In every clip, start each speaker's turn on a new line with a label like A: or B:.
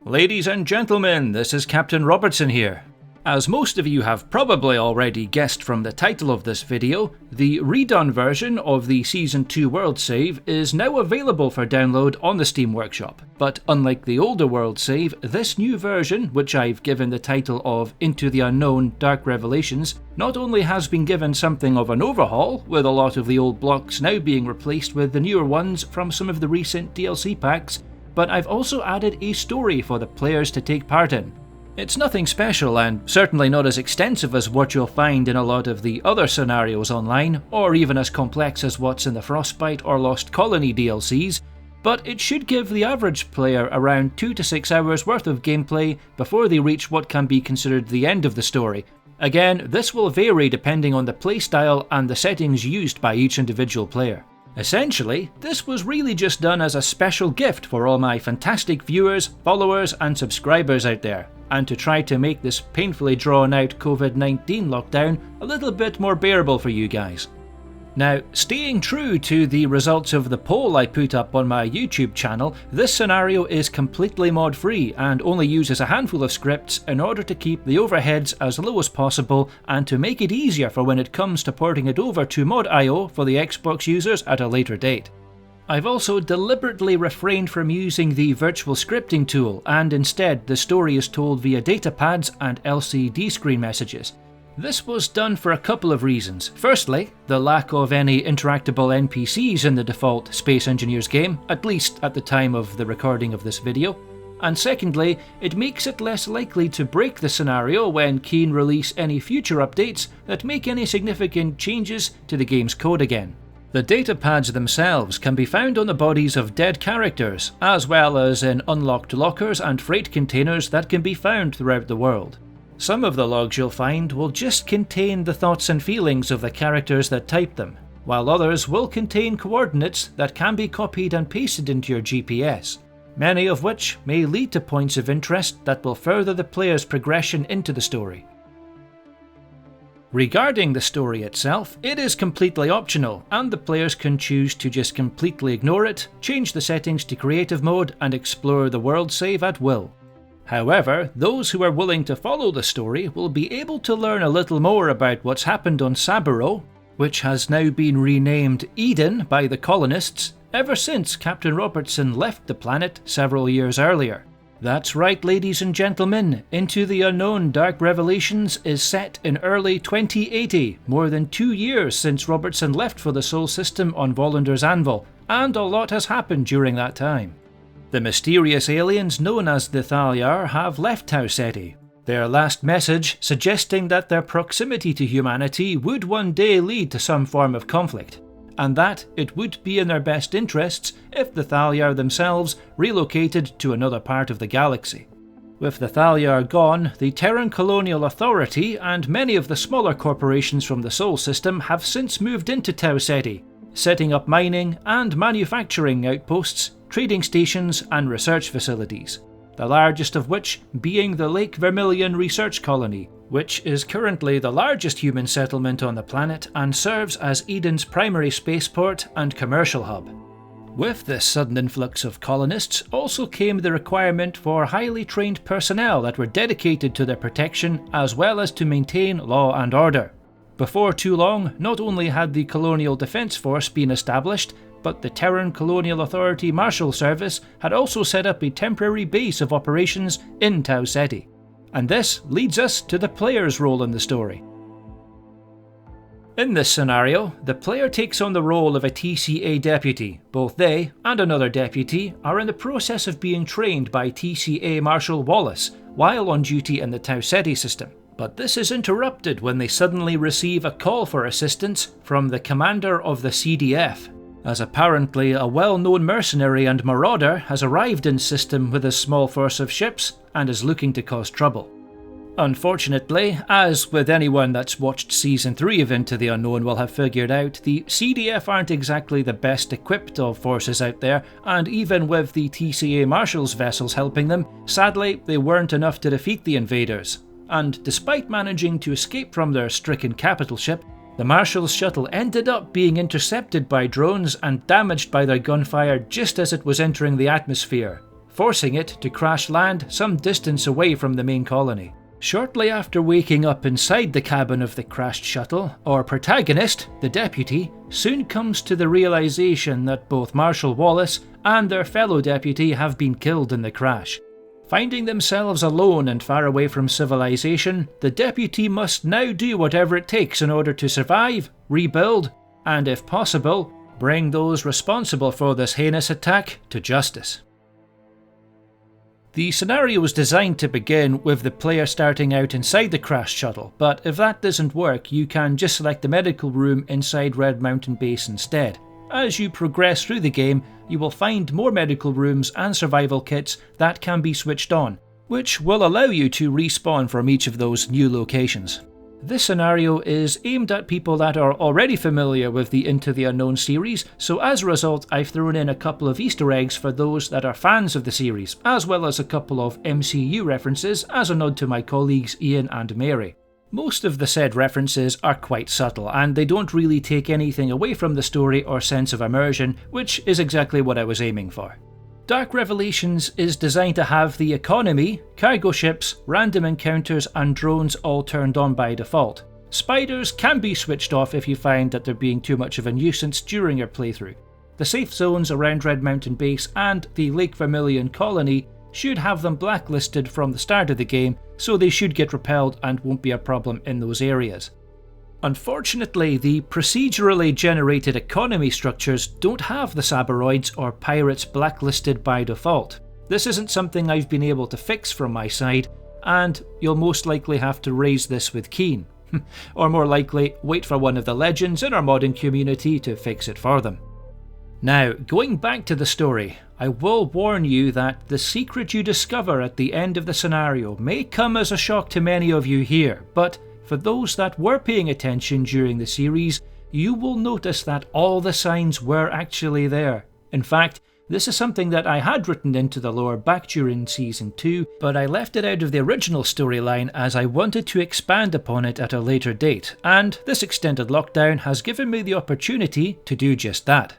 A: Ladies and gentlemen, this is Captain Robertson here. As most of you have probably already guessed from the title of this video, the redone version of the Season 2 world save is now available for download on the Steam Workshop. But unlike the older world save, this new version, which I've given the title of Into the Unknown Dark Revelations, not only has been given something of an overhaul, with a lot of the old blocks now being replaced with the newer ones from some of the recent DLC packs, but I've also added a story for the players to take part in. It's nothing special and certainly not as extensive as what you'll find in a lot of the other scenarios online, or even as complex as what's in the Frostbite or Lost Colony DLCs, but it should give the average player around 2 to 6 hours worth of gameplay before they reach what can be considered the end of the story. Again, this will vary depending on the playstyle and the settings used by each individual player. Essentially, this was really just done as a special gift for all my fantastic viewers, followers and subscribers out there, and to try to make this painfully drawn out COVID-19 lockdown a little bit more bearable for you guys. Now, staying true to the results of the poll I put up on my YouTube channel, this scenario is completely mod free and only uses a handful of scripts in order to keep the overheads as low as possible and to make it easier for when it comes to porting it over to Mod.io for the Xbox users at a later date. I've also deliberately refrained from using the virtual scripting tool, and instead the story is told via datapads and LCD screen messages. This was done for a couple of reasons. Firstly, the lack of any interactable NPCs in the default Space Engineers game, at least at the time of the recording of this video. And secondly, it makes it less likely to break the scenario when Keen release any future updates that make any significant changes to the game's code again. The datapads themselves can be found on the bodies of dead characters, as well as in unlocked lockers and freight containers that can be found throughout the world. Some of the logs you'll find will just contain the thoughts and feelings of the characters that typed them, while others will contain coordinates that can be copied and pasted into your GPS, many of which may lead to points of interest that will further the player's progression into the story. Regarding the story itself, it is completely optional, and the players can choose to just completely ignore it, change the settings to creative mode, and explore the world save at will. However, those who are willing to follow the story will be able to learn a little more about what's happened on Saburo, which has now been renamed Eden by the colonists, ever since Captain Robertson left the planet several years earlier. That's right, ladies and gentlemen, Into the Unknown Dark Revelations is set in early 2080, more than 2 years since Robertson left for the Sol system on Volander's Anvil, and a lot has happened during that time. The mysterious aliens known as the Thalyar have left Tau Ceti, their last message suggesting that their proximity to humanity would one day lead to some form of conflict, and that it would be in their best interests if the Thalyar themselves relocated to another part of the galaxy. With the Thalyar gone, the Terran Colonial Authority and many of the smaller corporations from the Sol system have since moved into Tau Ceti, setting up mining and manufacturing outposts, trading stations and research facilities, the largest of which being the Lake Vermilion Research Colony, which is currently the largest human settlement on the planet and serves as Eden's primary spaceport and commercial hub. With this sudden influx of colonists also came the requirement for highly trained personnel that were dedicated to their protection as well as to maintain law and order. Before too long, not only had the Colonial Defence Force been established, but the Terran Colonial Authority Marshal Service had also set up a temporary base of operations in Tau Ceti. And this leads us to the player's role in the story. In this scenario, the player takes on the role of a TCA deputy. Both they and another deputy are in the process of being trained by TCA Marshal Wallace while on duty in the Tau Ceti system. But this is interrupted when they suddenly receive a call for assistance from the commander of the CDF, as apparently a well-known mercenary and marauder has arrived in system with a small force of ships and is looking to cause trouble. Unfortunately, as with anyone that's watched Season 3 of Into the Unknown will have figured out, the CDF aren't exactly the best equipped of forces out there, and even with the TCA Marshals vessels helping them, sadly they weren't enough to defeat the invaders. And despite managing to escape from their stricken capital ship, the Marshal's shuttle ended up being intercepted by drones and damaged by their gunfire just as it was entering the atmosphere, forcing it to crash land some distance away from the main colony. Shortly after waking up inside the cabin of the crashed shuttle, our protagonist, the deputy, soon comes to the realization that both Marshal Wallace and their fellow deputy have been killed in the crash. Finding themselves alone and far away from civilization, the deputy must now do whatever it takes in order to survive, rebuild, and if possible, bring those responsible for this heinous attack to justice. The scenario was designed to begin with the player starting out inside the crashed shuttle, but if that doesn't work, you can just select the medical room inside Red Mountain Base instead. As you progress through the game, you will find more medical rooms and survival kits that can be switched on, which will allow you to respawn from each of those new locations. This scenario is aimed at people that are already familiar with the Into the Unknown series, so as a result I've thrown in a couple of Easter eggs for those that are fans of the series, as well as a couple of MCU references as a nod to my colleagues Ian and Mary. Most of the said references are quite subtle, and they don't really take anything away from the story or sense of immersion, which is exactly what I was aiming for. Dark Revelations is designed to have the economy, cargo ships, random encounters and drones all turned on by default. Spiders can be switched off if you find that they're being too much of a nuisance during your playthrough. The safe zones around Red Mountain Base and the Lake Vermilion Colony should have them blacklisted from the start of the game, so they should get repelled and won't be a problem in those areas. Unfortunately, the procedurally generated economy structures don't have the Saboroids or pirates blacklisted by default. This isn't something I've been able to fix from my side, and you'll most likely have to raise this with Keen. Or more likely, wait for one of the legends in our modding community to fix it for them. Now, going back to the story, I will warn you that the secret you discover at the end of the scenario may come as a shock to many of you here, but for those that were paying attention during the series, you will notice that all the signs were actually there. In fact, this is something that I had written into the lore back during Season 2, but I left it out of the original storyline as I wanted to expand upon it at a later date, and this extended lockdown has given me the opportunity to do just that.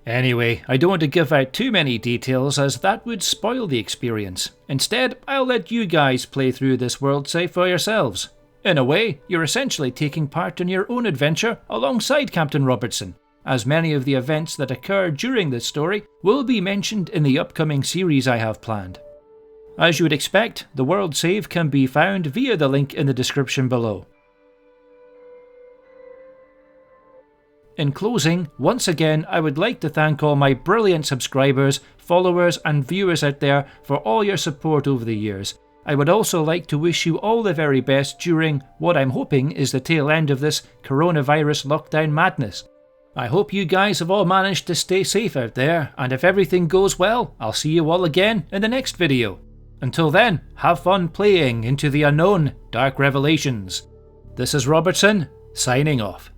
A: Anyway, I don't want to give out too many details as that would spoil the experience. Instead, I'll let you guys play through this world save for yourselves. In a way, you're essentially taking part in your own adventure alongside Captain Robertson, as many of the events that occur during this story will be mentioned in the upcoming series I have planned. As you would expect, the world save can be found via the link in the description below. In closing, once again, I would like to thank all my brilliant subscribers, followers and viewers out there for all your support over the years. I would also like to wish you all the very best during what I'm hoping is the tail end of this coronavirus lockdown madness. I hope you guys have all managed to stay safe out there, and if everything goes well, I'll see you all again in the next video. Until then, have fun playing Into the Unknown Dark Revelations. This is Robertson, signing off.